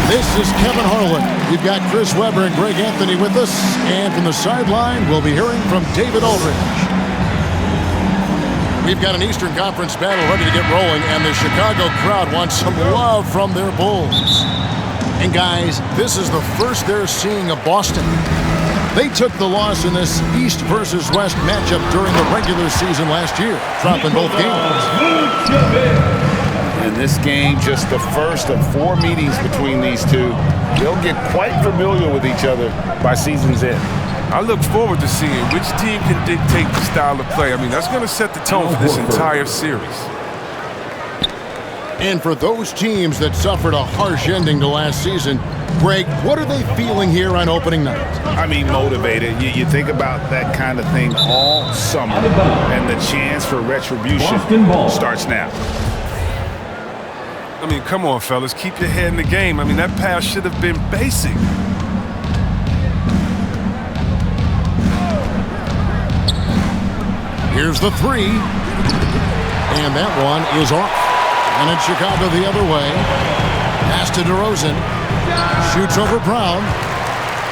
This is Kevin Harlan. We've got Chris Webber and Greg Anthony with us. And from the sideline, we'll be hearing from David Aldridge. We've got an Eastern Conference battle ready to get rolling, and the Chicago crowd wants some love from their Bulls. And guys, this is the first they're seeing of Boston. They took the loss in this East versus West matchup during the regular season last year, dropping both games. In this game, just the first of 4 meetings between these two. They'll get quite familiar with each other by season's end. I look forward to seeing which team can dictate the style of play. I mean, that's going to set the tone for this entire series. And for those teams that suffered a harsh ending to last season, Greg, what are they feeling here on opening night? I mean, motivated. You think about that kind of thing all summer, and the chance for retribution starts now. I mean, come on, fellas. Keep your head in the game. I mean, that pass should have been basic. Here's the three. And that one is off. And in Chicago the other way. Pass to DeRozan. Shoots over Brown.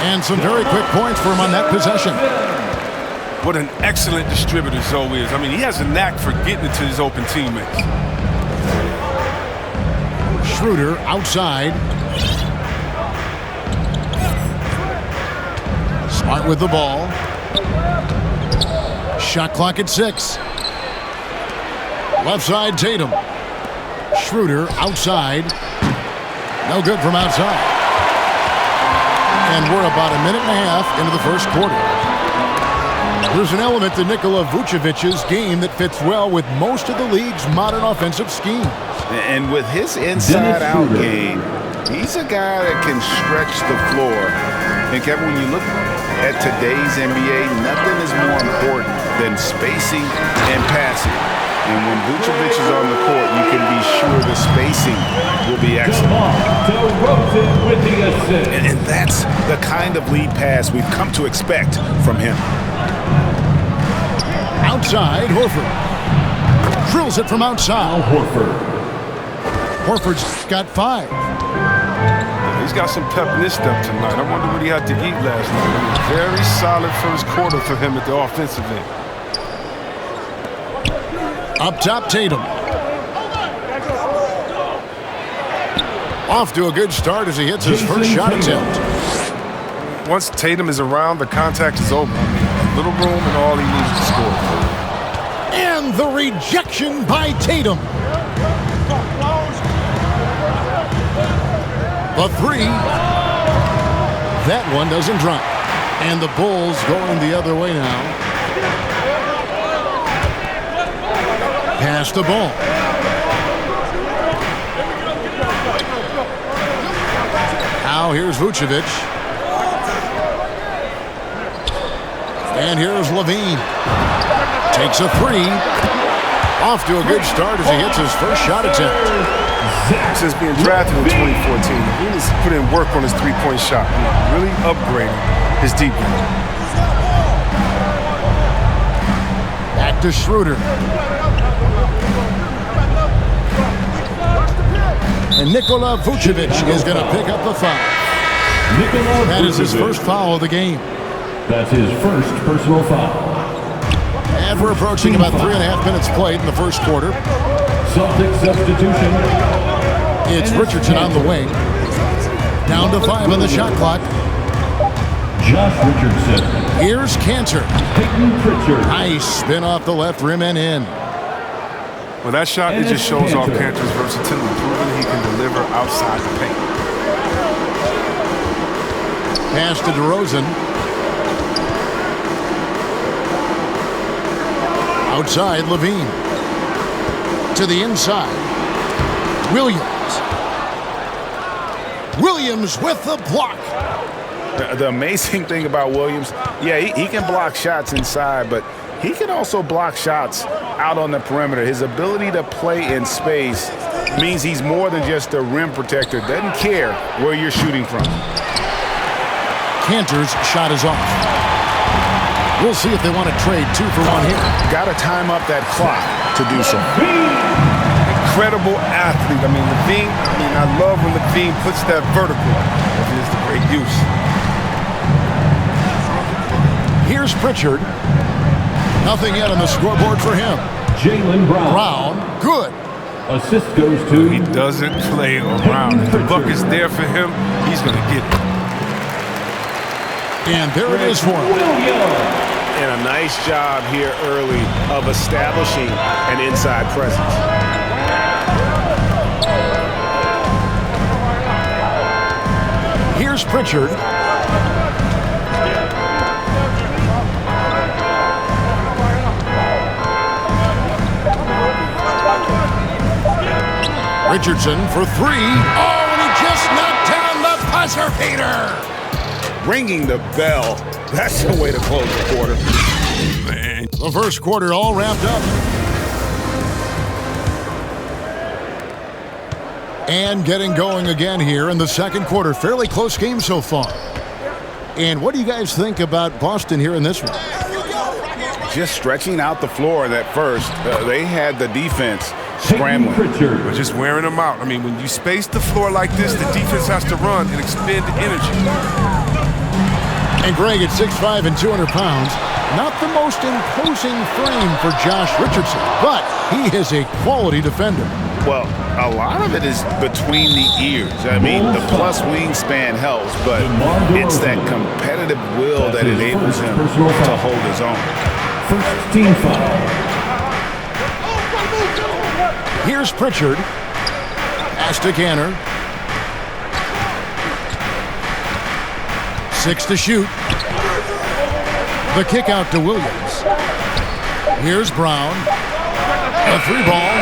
And some very quick points for him on that possession. What an excellent distributor Zoe is. I mean, he has a knack for getting it to his open teammates. Schroeder outside. Smart with the ball. Shot clock at 6. Left side, Tatum. Schroeder outside. No good from outside. And we're about a minute and a half into the first quarter. There's an element to Nikola Vucevic's game that fits well with most of the league's modern offensive schemes. And with his inside-out game, he's a guy that can stretch the floor. And Kevin, when you look at today's NBA, nothing is more important than spacing and passing. And when Vucevic is on the court, you can be sure the spacing will be excellent. And that's the kind of lead pass we've come to expect from him. Outside, Horford. Drills it from outside. Horford's got 5. He's got some pep in his step tonight. I wonder what he had to eat last night. Very solid first quarter for him at the offensive end. Up top, Tatum. Off to a good start as he hits his first shot attempt. Once Tatum is around, the contact is over. I mean, a little room and all he needs to score. And the rejection by Tatum. The 3. That one doesn't drop. And the Bulls going the other way now. Pass the ball. Now here's Vucevic. And here's Levine. Takes a 3. Off to a good start as he hits his first shot attempt. Since being drafted in 2014, he's put in work on his three-point shot. Really upgrading his deep game. Back to Schroeder. And Nikola Vucevic is going to pick up the foul. That is his first foul of the game. That's his first personal foul. And we're approaching about 3.5 minutes played in the first quarter. Celtics substitution. It's Richardson on the wing. Down to 5 on the shot clock. Josh Richardson. Here's Cantor. Peyton Pritchard. Nice spin off the left rim and in. Well, that shot, it just shows off Cantor's versatility, proving he can deliver outside the paint. Pass to DeRozan. Outside, Levine. To the inside. Williams with the block. The amazing thing about Williams, yeah, he can block shots inside, but he can also block shots out on the perimeter. His ability to play in space means he's more than just a rim protector. Doesn't care where you're shooting from. Cantor's shot is off. We'll see if they want to trade 2 for 1 here. Got to time up that clock to do so. incredible athlete. I mean, I love when Levine puts that vertical. It is the great use. Here's Pritchard. Nothing yet on the scoreboard for him. Jaylen Brown. Brown, good. Assist goes to... He doesn't play around. If the buck is there for him, he's going to get it. And there it is for him. And a nice job here early of establishing an inside presence. Here's Pritchard. Richardson for three. Oh, and he just knocked down the buzzer beater. Ringing the bell. That's the way to close the quarter. Man. The first quarter all wrapped up. And getting going again here in the second quarter. Fairly close game so far. And what do you guys think about Boston here in this one? Just stretching out the floor that first. They had the defense scrambling. But just wearing them out. I mean, when you space the floor like this, the defense has to run and expend energy. And Greg at 6'5" and 200 pounds. Not the most imposing frame for Josh Richardson, but he is a quality defender. Well, a lot of it is between the ears. I mean, the plus wingspan helps, but it's that competitive will that enables him to hold his own. First team foul. Here's Pritchard. Pass to Canner. 6 to shoot. The kick out to Williams. Here's Brown. A three ball.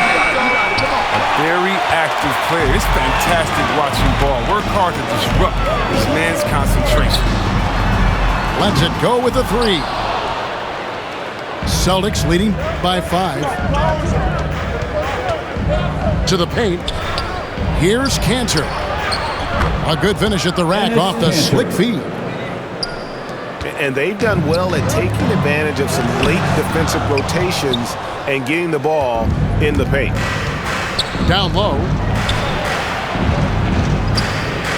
A very active player. It's fantastic watching ball. Work hard to disrupt this man's concentration. Lets it go with a three. Celtics leading by 5. To the paint. Here's Cantor. A good finish at the rack off the slick feed. And they've done well at taking advantage of some late defensive rotations and getting the ball in the paint. Down low.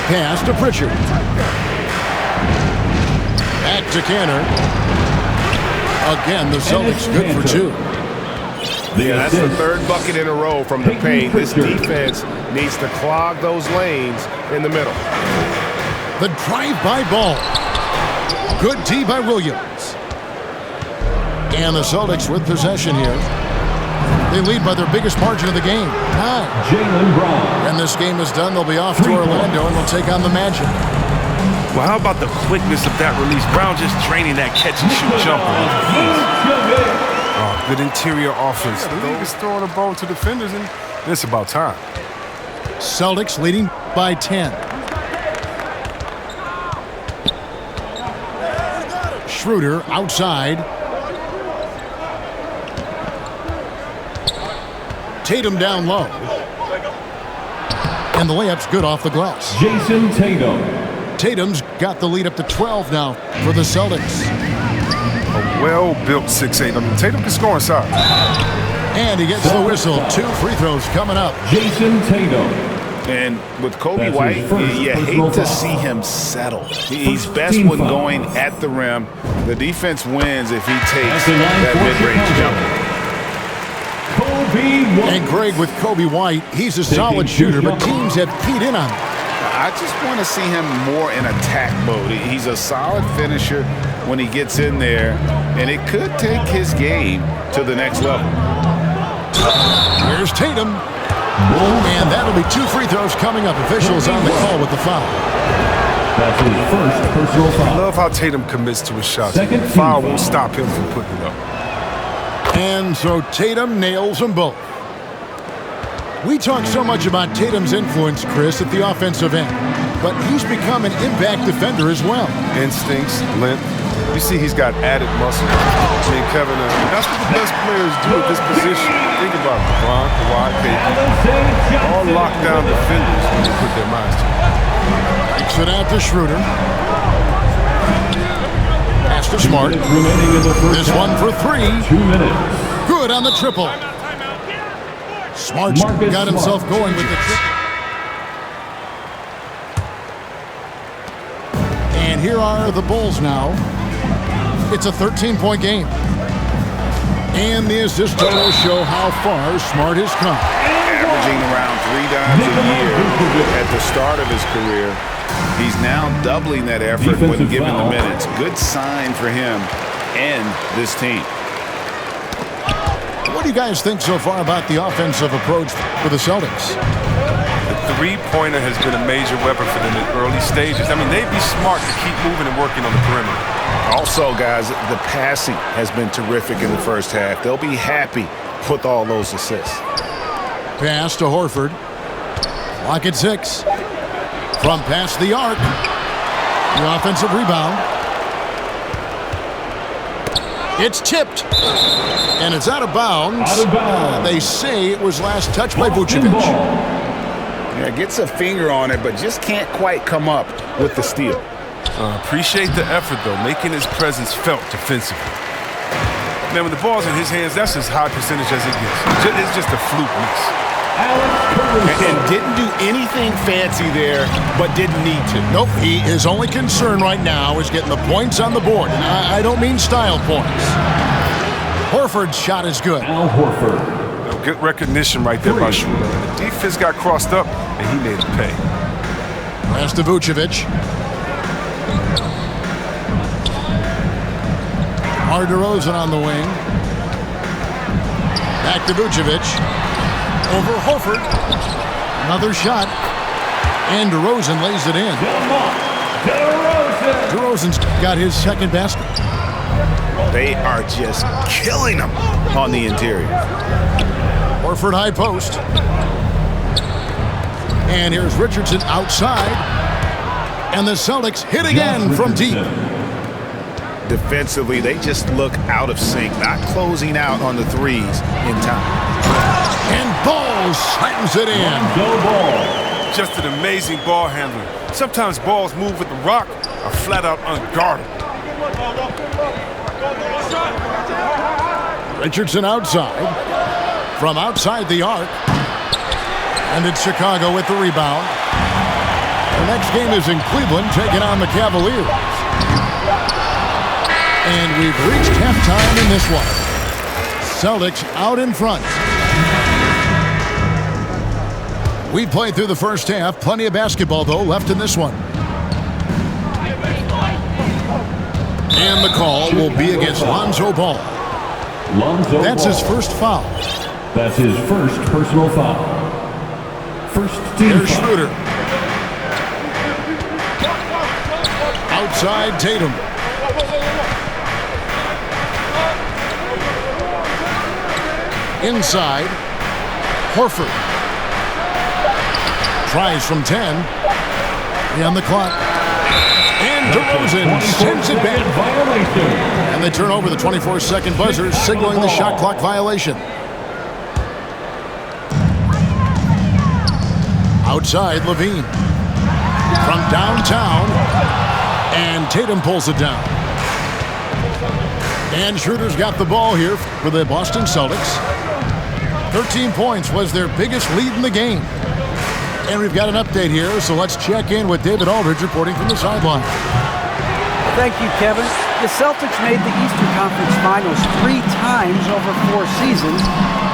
Pass to Pritchard. Back to Canner. Again, the Celtics good for 2. Yeah, that's the third bucket in a row from the paint. This defense needs to clog those lanes in the middle. The drive-by ball. Good D by Williams. And the Celtics with possession here. They lead by their biggest margin of the game, 9. Jaylen Brown. And this game is done. They'll be off to Orlando and will take on the Magic. Well, how about the quickness of that release? Brown just training that catch and shoot jumper. Oh, good interior offense. The league is throwing a ball to defenders, and it's about time. Celtics leading by 10. Schroeder outside. Tatum down low. And the layup's good off the glass. Jason Tatum. Tatum's got the lead up to 12 now for the Celtics. A well-built 6'8". I mean, Tatum can score inside. And he gets the whistle. 2 free throws coming up. Jason Tatum. And with Kobe White, you hate to see him settle. He's best when going at the rim. The defense wins if he takes that mid-range jumper. And Greg, with Kobe White, he's a solid shooter, but teams have keyed in on him. I just want to see him more in attack mode. He's a solid finisher when he gets in there, and it could take his game to the next level. Here's Tatum. And that'll be 2 free throws coming up. Officials on the call with the foul. That's his first personal I foul. love how Tatum commits to his shots. Second The foul won't stop him from putting it up. And so Tatum nails them both. We talk so much about Tatum's influence, Chris, at the offensive end. But he's become an impact defender as well. Instincts, length. You see he's got added muscle. I mean, Kevin, that's what the best players do at this position. Think about LeBron, Kawhi, KD. All lockdown defenders when they put their minds to it. Kicks it out to Schroeder. Pass to Smart. Remaining in the first This one for 3. 2 minutes. Good on the triple. Smart's got himself going with the trick. And here are the Bulls now. It's a 13-point game. And the assist totals show how far Smart has come. Averaging around 3 dimes a year at the start of his career. He's now doubling that effort when given the minutes. Good sign for him and this team. What do you guys think so far about the offensive approach for the Celtics? The three-pointer has been a major weapon for them in early stages. I mean, they'd be smart to keep moving and working on the perimeter. Also, guys, the passing has been terrific in the first half. They'll be happy with all those assists. Pass to Horford. Clock at 6. From past the arc. The offensive rebound. It's tipped. And it's out of bounds. They say it was last touched by Vucevic. Yeah, gets a finger on it, but just can't quite come up with the steal. Appreciate the effort, though, making his presence felt defensively. Man, when the ball's in his hands, that's as high percentage as it gets. It's just a fluke miss. And didn't do anything fancy there, but didn't need to. Nope, his only concern right now is getting the points on the board. And I don't mean style points. Horford's shot is good. Al Horford. Good recognition right there by Schroeder. The defense got crossed up, and he made it pay. Pass to Vucevic. DeRozan on the wing. Back to Vucevic. Over Horford. Another shot. And DeRozan lays it in. DeRozan's got his second basket. They are just killing them on the interior. Horford high post. And here's Richardson outside. And the Celtics hit again from deep. Defensively, they just look out of sync, not closing out on the threes in time. And Ball slams it in. Just an amazing ball handler. Sometimes balls move with the rock are flat out unguardable. Richardson outside. From outside the arc. And it's Chicago with the rebound. The next game is in Cleveland, taking on the Cavaliers. And we've reached halftime in this one. Celtics out in front. We played through the first half. Plenty of basketball, though, left in this one. And the call will be against Lonzo Ball. That's his first foul. That's his first personal foul. First team There's foul. Schroeder. Outside Tatum. Inside, Horford. Tries from 10. On the clock. And DeRozan sends it back. And they turn over the 24-second buzzer, signaling the shot clock violation. Outside, Levine. From downtown. And Tatum pulls it down. And Schroeder's got the ball here for the Boston Celtics. 13 points was their biggest lead in the game. And we've got an update here, so let's check in with David Aldridge reporting from the sideline. Thank you, Kevin. The Celtics made the Eastern Conference Finals 3 times over 4 seasons,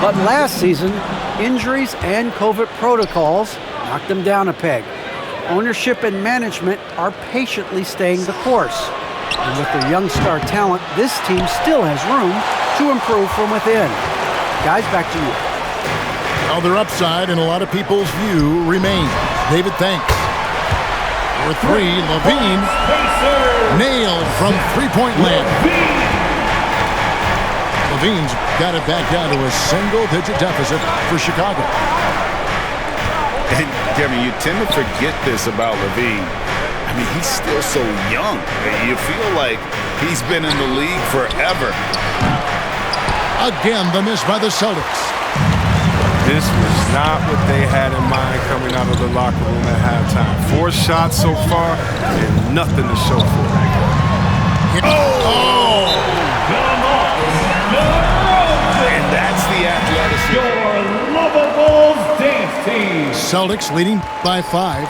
but last season, injuries and COVID protocols knocked them down a peg. Ownership and management are patiently staying the course. And with their young star talent, this team still has room to improve from within. Guys, back to you. Well, their upside in a lot of people's view remains. David, thanks. For 3, Levine nailed from three-point land. Levine's got it back down to a single-digit deficit for Chicago. And Kevin, you tend to forget this about Levine. I mean, he's still so young. You feel like he's been in the league forever. Again, the miss by the Celtics. This was not what they had in mind coming out of the locker room at halftime. 4 shots so far and nothing to show for it. Oh! And that's the athleticism. Celtics leading by 5.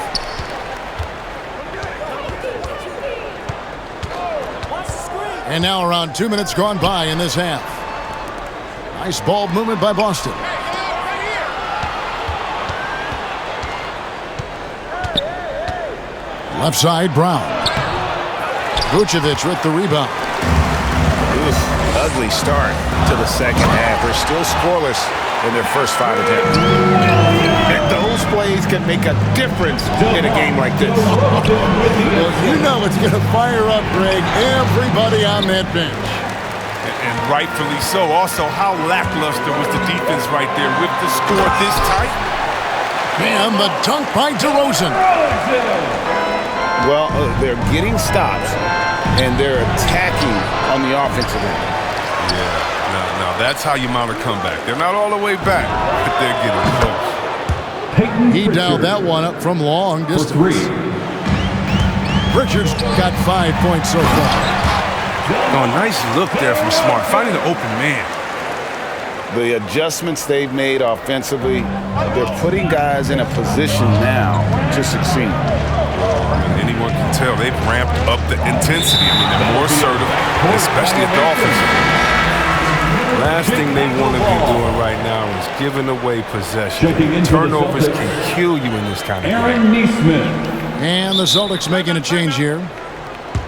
And now around 2 minutes gone by in this half. Nice ball movement by Boston. Left side, Brown. Vucevic with the rebound. Ugly start to the second half. They're still scoreless in their first 5 attempts. And those plays can make a difference in a game like this. Well, you know it's going to fire up, Greg, everybody on that bench. And rightfully so. Also, how lackluster was the defense right there with the score this tight? And the dunk by DeRozan. Well, they're getting stops, and they're attacking on the offensive end. Yeah, now that's how you mount a comeback. They're not all the way back, but they're getting close. He dialed that one up from long distance. Pritchard's got 5 points so far. Oh, nice look there from Smart, finding an open man. The adjustments they've made offensively, they're putting guys in a position now to succeed. Anyone can tell they've ramped up the intensity. I mean, they're more assertive, especially at the offensive end. Last thing they want to be doing right now is giving away possession. Turnovers can kill you in this kind of game. And the Celtics making a change here.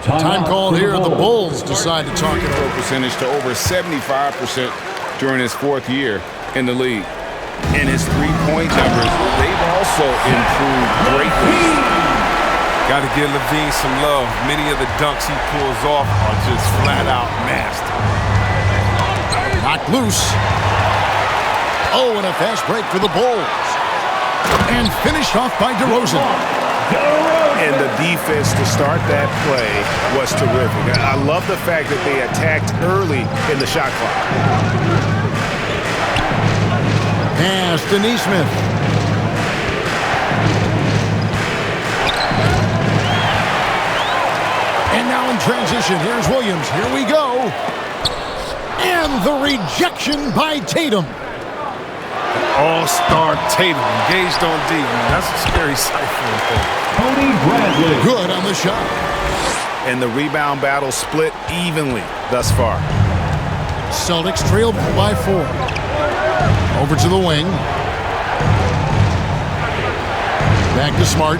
Time called here. The Bulls decide to talk it over. Percentage to over 75% during his 4th year in the league. And his three-point numbers, they've also improved greatly. Got to give Levine some love. Many of the dunks he pulls off are just flat-out nasty. Knocked loose. Oh, and a fast break for the Bulls. And finished off by DeRozan. And the defense to start that play was terrific. I love the fact that they attacked early in the shot clock. Pass to Neesmith. And now in transition, here's Williams. Here we go. And the rejection by Tatum. All-star Tatum engaged on D. That's a scary sight for him. Tony Bradley. Good on the shot. And the rebound battle split evenly thus far. Celtics trailed by 4. Over to the wing. Back to Smart.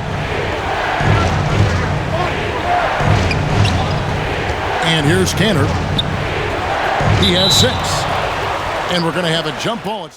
And here's Cantor. He has 6. And we're going to have a jump ball.